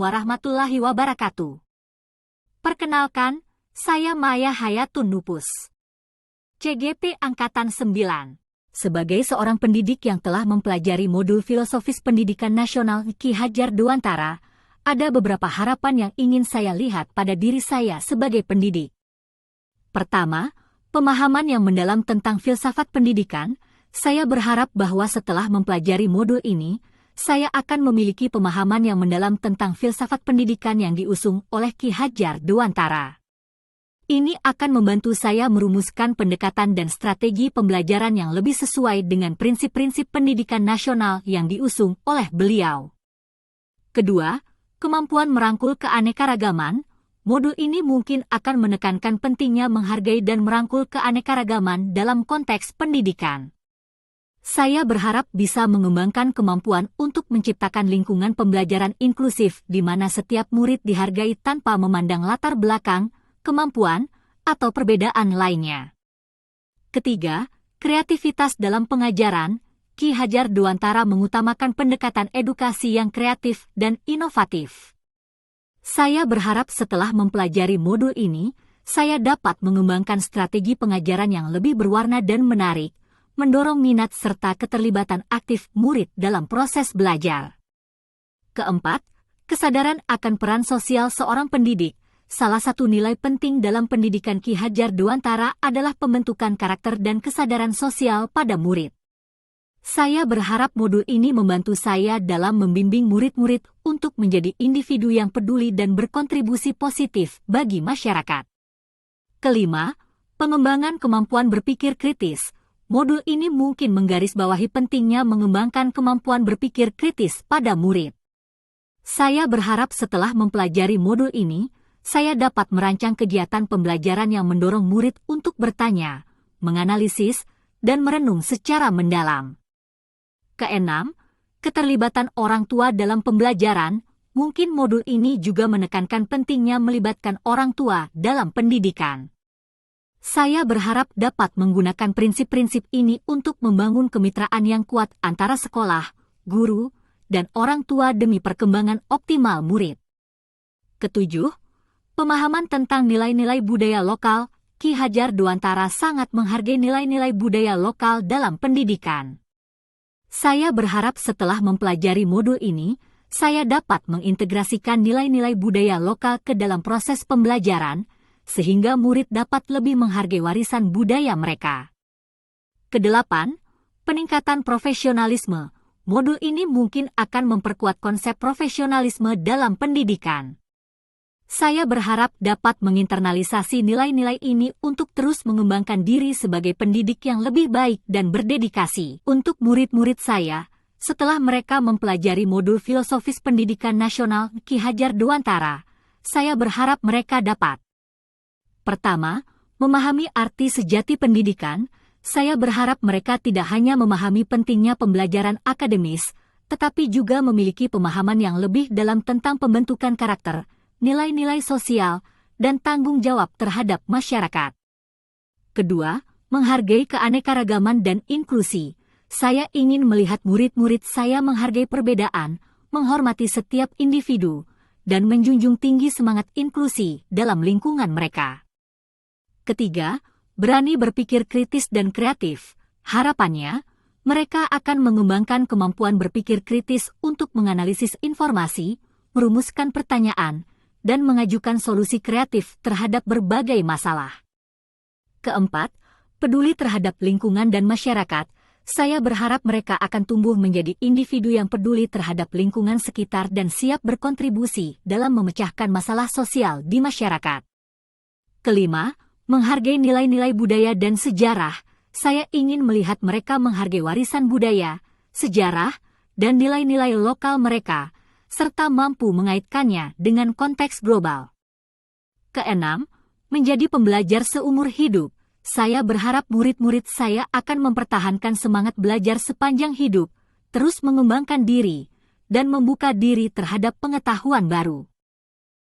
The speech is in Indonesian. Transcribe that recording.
warahmatullahi wabarakatuh. Perkenalkan, saya Maya Hayatun Nupus, CGP Angkatan 9. Sebagai seorang pendidik yang telah mempelajari modul Filosofis Pendidikan Nasional Ki Hajar Dewantara, ada beberapa harapan yang ingin saya lihat pada diri saya sebagai pendidik. Pertama, pemahaman yang mendalam tentang filsafat pendidikan. Saya berharap bahwa setelah mempelajari modul ini, saya akan memiliki pemahaman yang mendalam tentang filsafat pendidikan yang diusung oleh Ki Hajar Dewantara. Ini akan membantu saya merumuskan pendekatan dan strategi pembelajaran yang lebih sesuai dengan prinsip-prinsip pendidikan nasional yang diusung oleh beliau. Kedua, kemampuan merangkul keanekaragaman. Modul ini mungkin akan menekankan pentingnya menghargai dan merangkul keanekaragaman dalam konteks pendidikan. Saya berharap bisa mengembangkan kemampuan untuk menciptakan lingkungan pembelajaran inklusif di mana setiap murid dihargai tanpa memandang latar belakang, kemampuan, atau perbedaan lainnya. Ketiga, kreativitas dalam pengajaran. Ki Hajar Dewantara mengutamakan pendekatan edukasi yang kreatif dan inovatif. Saya berharap setelah mempelajari modul ini, saya dapat mengembangkan strategi pengajaran yang lebih berwarna dan menarik, mendorong minat serta keterlibatan aktif murid dalam proses belajar. Keempat, kesadaran akan peran sosial seorang pendidik. Salah satu nilai penting dalam pendidikan Ki Hajar Dewantara adalah pembentukan karakter dan kesadaran sosial pada murid. Saya berharap modul ini membantu saya dalam membimbing murid-murid untuk menjadi individu yang peduli dan berkontribusi positif bagi masyarakat. Kelima, pengembangan kemampuan berpikir kritis. Modul ini mungkin menggarisbawahi pentingnya mengembangkan kemampuan berpikir kritis pada murid. Saya berharap setelah mempelajari modul ini, saya dapat merancang kegiatan pembelajaran yang mendorong murid untuk bertanya, menganalisis, dan merenung secara mendalam. Keenam, keterlibatan orang tua dalam pembelajaran. Mungkin modul ini juga menekankan pentingnya melibatkan orang tua dalam pendidikan. Saya berharap dapat menggunakan prinsip-prinsip ini untuk membangun kemitraan yang kuat antara sekolah, guru, dan orang tua demi perkembangan optimal murid. Ketujuh, pemahaman tentang nilai-nilai budaya lokal. Ki Hajar Dewantara sangat menghargai nilai-nilai budaya lokal dalam pendidikan. Saya berharap setelah mempelajari modul ini, saya dapat mengintegrasikan nilai-nilai budaya lokal ke dalam proses pembelajaran, sehingga murid dapat lebih menghargai warisan budaya mereka. Kedelapan, peningkatan profesionalisme. Modul ini mungkin akan memperkuat konsep profesionalisme dalam pendidikan. Saya berharap dapat menginternalisasi nilai-nilai ini untuk terus mengembangkan diri sebagai pendidik yang lebih baik dan berdedikasi. Untuk murid-murid saya, setelah mereka mempelajari modul Filosofis Pendidikan Nasional Ki Hajar Dewantara, saya berharap mereka dapat: pertama, memahami arti sejati pendidikan. Saya berharap mereka tidak hanya memahami pentingnya pembelajaran akademis, tetapi juga memiliki pemahaman yang lebih dalam tentang pembentukan karakter, nilai-nilai sosial, dan tanggung jawab terhadap masyarakat. Kedua, menghargai keanekaragaman dan inklusi. Saya ingin melihat murid-murid saya menghargai perbedaan, menghormati setiap individu, dan menjunjung tinggi semangat inklusi dalam lingkungan mereka. Ketiga, berani berpikir kritis dan kreatif. Harapannya, mereka akan mengembangkan kemampuan berpikir kritis untuk menganalisis informasi, merumuskan pertanyaan, dan mengajukan solusi kreatif terhadap berbagai masalah. Keempat, peduli terhadap lingkungan dan masyarakat. Saya berharap mereka akan tumbuh menjadi individu yang peduli terhadap lingkungan sekitar dan siap berkontribusi dalam memecahkan masalah sosial di masyarakat. Kelima, menghargai nilai-nilai budaya dan sejarah. Saya ingin melihat mereka menghargai warisan budaya, sejarah, dan nilai-nilai lokal mereka, serta mampu mengaitkannya dengan konteks global. Keenam, menjadi pembelajar seumur hidup. Saya berharap murid-murid saya akan mempertahankan semangat belajar sepanjang hidup, terus mengembangkan diri, dan membuka diri terhadap pengetahuan baru.